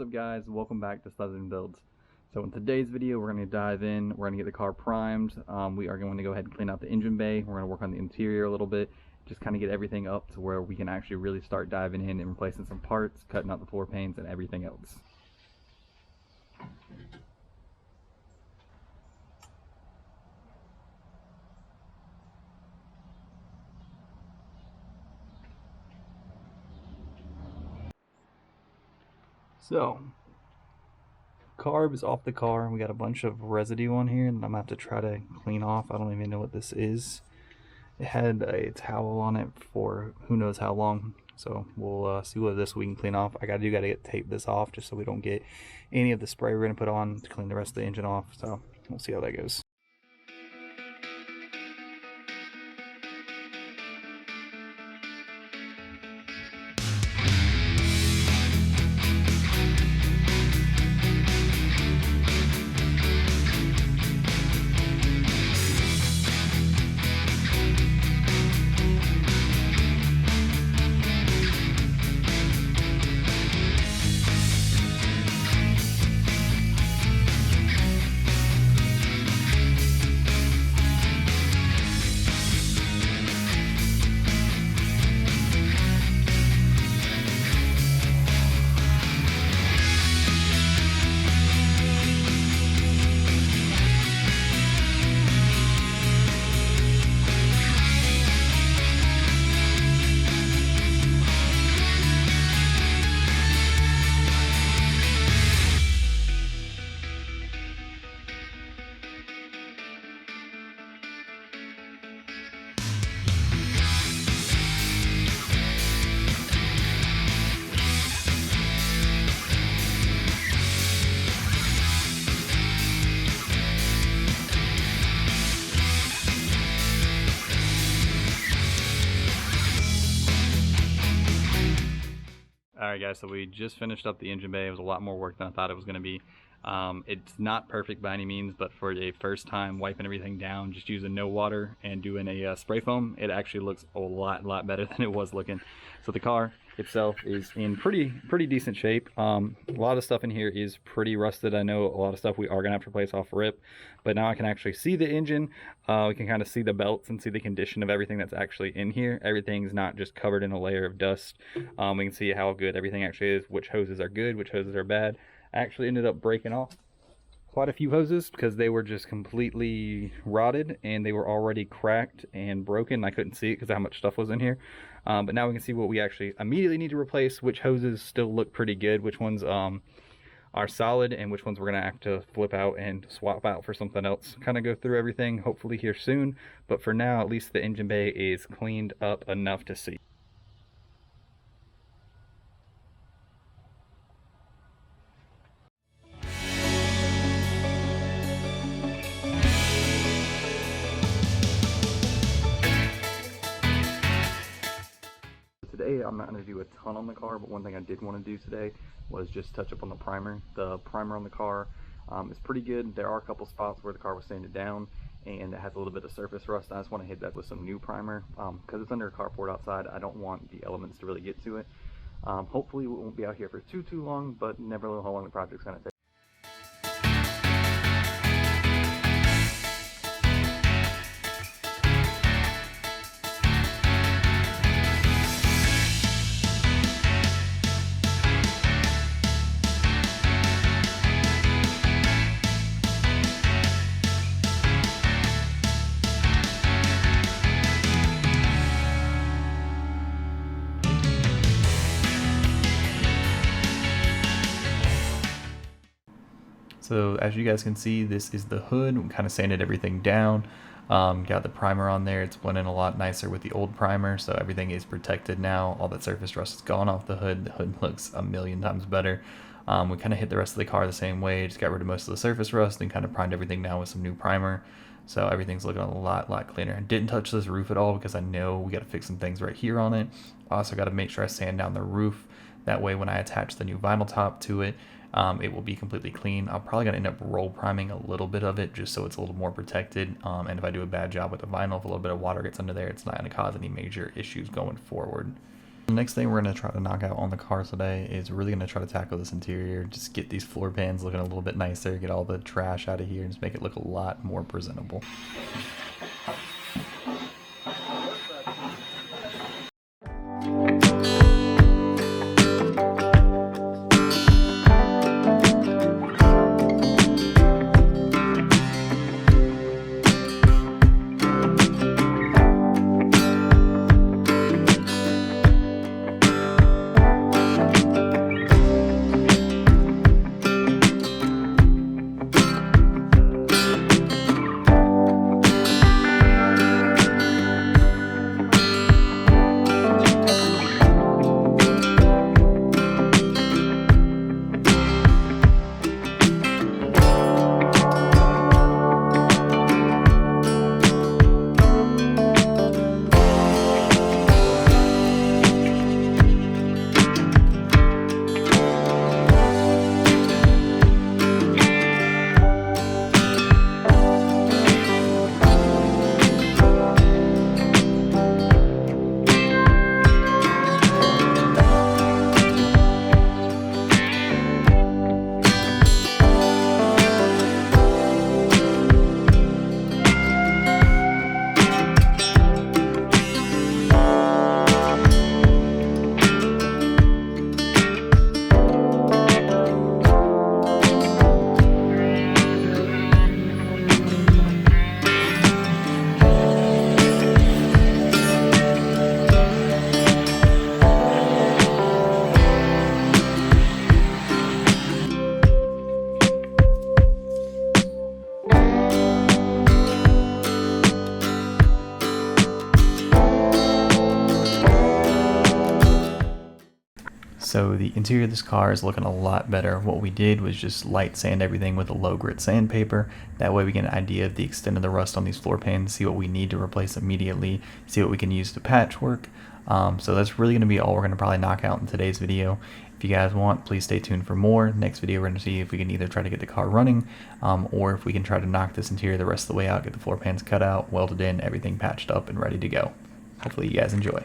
What's up guys, welcome back to Southern Builds. So in today's video we're going to dive in, we're going to get the car primed, we are going to go ahead and clean out the engine bay, we're going to work on the interior a little bit, just kind of get everything up to where we can actually really start diving in and replacing some parts, cutting out the floor panes and everything else. So, carb is off the car. We got a bunch of residue on here that I'm gonna have to try to clean off. I don't even know what this is. It had a towel on it for who knows how long. So we'll see what this we can clean off. I gotta get tape this off just so we don't get any of the spray we're gonna put on to clean the rest of the engine off. So we'll see how that goes. Alright guys, so we just finished up the engine bay. It was a lot more work than I thought it was going to be. It's not perfect by any means, but for a first time wiping everything down, just using no water and doing a spray foam, it actually looks a lot better than it was looking. So the car itself is in pretty decent shape. A lot of stuff in here is pretty rusted. I know a lot of stuff we are going to have to replace off rip, but now I can actually see the engine. We can kind of see the belts and see the condition of everything that's actually in here. Everything's not just covered in a layer of dust. We can see how good everything actually is, which hoses are good, which hoses are bad. I actually ended up breaking off quite a few hoses because they were just completely rotted and they were already cracked and broken. I couldn't see it because of how much stuff was in here. But now we can see what we actually immediately need to replace, which hoses still look pretty good, which ones are solid, and which ones we're gonna have to flip out and swap out for something else. Kind of go through everything hopefully here soon, but for now at least the engine bay is cleaned up enough to see. Today I'm not going to do a ton on the car, but one thing I did want to do today was just touch up on the primer. The primer on the car is pretty good. There are a couple spots where the car was sanded down and it has a little bit of surface rust. I just want to hit that with some new primer because it's under a carport outside. I don't want the elements to really get to it. Hopefully we won't be out here for too long, but never know how long the project's going to take. So as you guys can see, this is the hood. We kind of sanded everything down, got the primer on there. It's blending a lot nicer with the old primer, so everything is protected now. All that surface rust is gone off the hood. The hood looks a million times better. We kind of hit the rest of the car the same way, just got rid of most of the surface rust and kind of primed everything down with some new primer. So everything's looking a lot cleaner. I didn't touch this roof at all because I know we got to fix some things right here on it. I also got to make sure I sand down the roof. That way when I attach the new vinyl top to it, it will be completely clean. I'm probably going to end up roll priming a little bit of it just so it's a little more protected. And if I do a bad job with the vinyl, if a little bit of water gets under there, it's not going to cause any major issues going forward. The next thing we're going to try to knock out on the car today is really going to try to tackle this interior, just get these floor pans looking a little bit nicer, get all the trash out of here, and just make it look a lot more presentable. So the interior of this car is looking a lot better. What we did was just light sand everything with a low grit sandpaper. That way we get an idea of the extent of the rust on these floor pans, see what we need to replace immediately, see what we can use to patchwork. So that's really going to be all we're going to probably knock out in today's video. If you guys want, please stay tuned for more. Next video we're going to see if we can either try to get the car running or if we can try to knock this interior the rest of the way out, get the floor pans cut out, welded in, everything patched up and ready to go. Hopefully you guys enjoy.